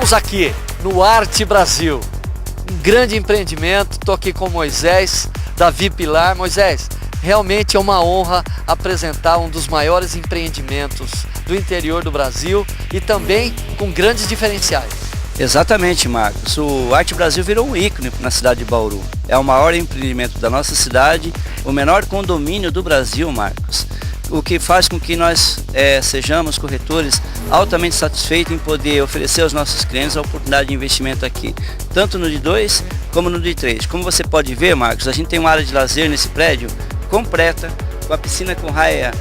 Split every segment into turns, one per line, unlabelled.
Estamos aqui no Arte Brasil, um grande empreendimento. Estou aqui com o Moisés, da Vipilar. Moisés, realmente é uma honra apresentar um dos maiores empreendimentos do interior do Brasil e também com grandes diferenciais.
Exatamente, Marcos. O Arte Brasil virou um ícone na cidade de Bauru. É o maior empreendimento da nossa cidade, o menor condomínio do Brasil, Marcos. O que faz com que nós sejamos corretores altamente satisfeitos em poder oferecer aos nossos clientes a oportunidade de investimento aqui, tanto no de 2 como no de 3. Como você pode ver, Marcos, a gente tem uma área de lazer nesse prédio completa, com a piscina com raia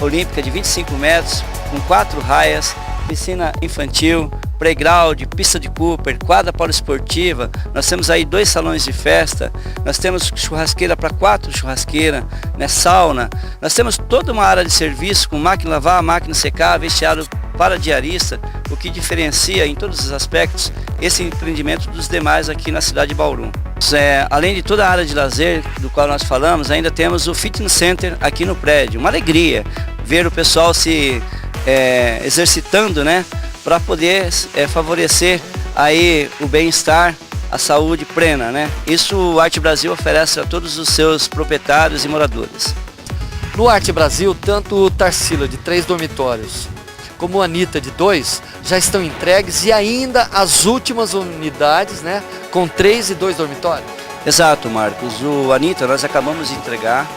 olímpica de 25 metros, com 4 raias, piscina infantil, playground, pista de Cooper, quadra poliesportiva. Nós temos aí 2 salões de festa, nós temos churrasqueira para 4 churrasqueiras, sauna. Nós temos toda uma área de serviço com máquina de lavar, máquina de secar, vestiário para diarista, o que diferencia em todos os aspectos esse empreendimento dos demais aqui na cidade de Bauru. Além de toda a área de lazer do qual nós falamos, ainda temos o Fitness Center aqui no prédio. Uma alegria ver o pessoal se exercitando, para poder favorecer aí o bem-estar, a saúde plena, Isso o Arte Brasil oferece a todos os seus proprietários e moradores.
No Arte Brasil, tanto o Tarsila de 3 dormitórios como o Anitta de 2 já estão entregues e ainda as últimas unidades, com 3 e 2 dormitórios.
Exato, Marcos. O Anitta nós acabamos de entregar,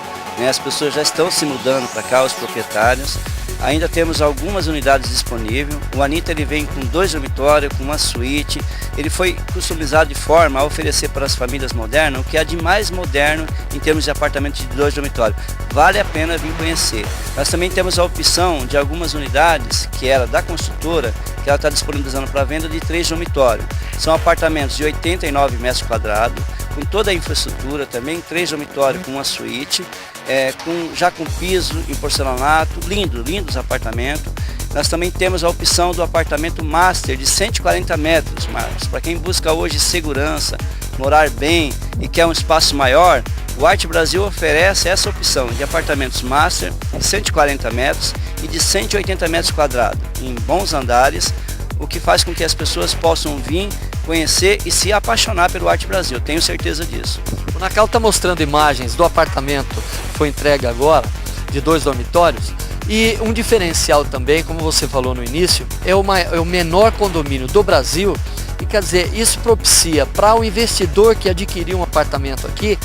as pessoas já estão se mudando para cá, os proprietários. Ainda temos algumas unidades disponíveis. O Anitta ele vem com 2 dormitórios, com uma suíte. Ele foi customizado de forma a oferecer para as famílias modernas o que há de mais moderno em termos de apartamento de 2 dormitórios. Vale a pena vir conhecer. Nós também temos a opção de algumas unidades, que era da construtora, que ela está disponibilizando para venda de 3 dormitórios. São apartamentos de 89 metros quadrados, com toda a infraestrutura também, 3 dormitórios com uma suíte, já com piso em porcelanato, lindos apartamentos. Nós também temos a opção do apartamento master de 140 metros, Marcos. Para quem busca hoje segurança, morar bem e quer um espaço maior, o Arte Brasil oferece essa opção de apartamentos master de 140 metros e de 180 metros quadrados, em bons andares, o que faz com que as pessoas possam vir, conhecer e se apaixonar pelo Arte Brasil, tenho certeza disso.
O Nacal está mostrando imagens do apartamento que foi entregue agora, de 2 dormitórios, e um diferencial também, como você falou no início, é o menor condomínio do Brasil, e quer dizer, isso propicia para o investidor que adquirir um apartamento aqui,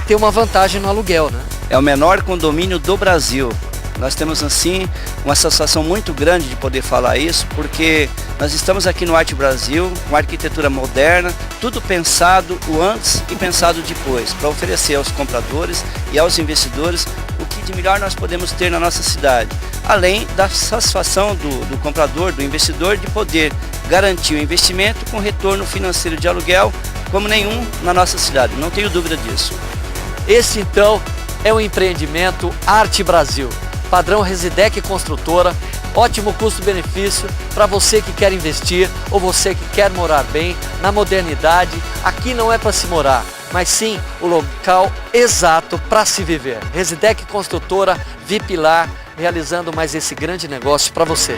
ter uma vantagem no aluguel,
É o menor condomínio do Brasil. Nós temos assim uma satisfação muito grande de poder falar isso, porque nós estamos aqui no Arte Brasil, uma arquitetura moderna, tudo pensado o antes e pensado depois, para oferecer aos compradores e aos investidores o que de melhor nós podemos ter na nossa cidade, além da satisfação do comprador, do investidor, de poder garantir o investimento com retorno financeiro de aluguel como nenhum na nossa cidade, não tenho dúvida disso.
Esse então é o empreendimento Arte Brasil. Padrão Residec Construtora, ótimo custo-benefício para você que quer investir ou você que quer morar bem na modernidade. Aqui não é para se morar, mas sim o local exato para se viver. Residec Construtora, Vipilar, realizando mais esse grande negócio para você.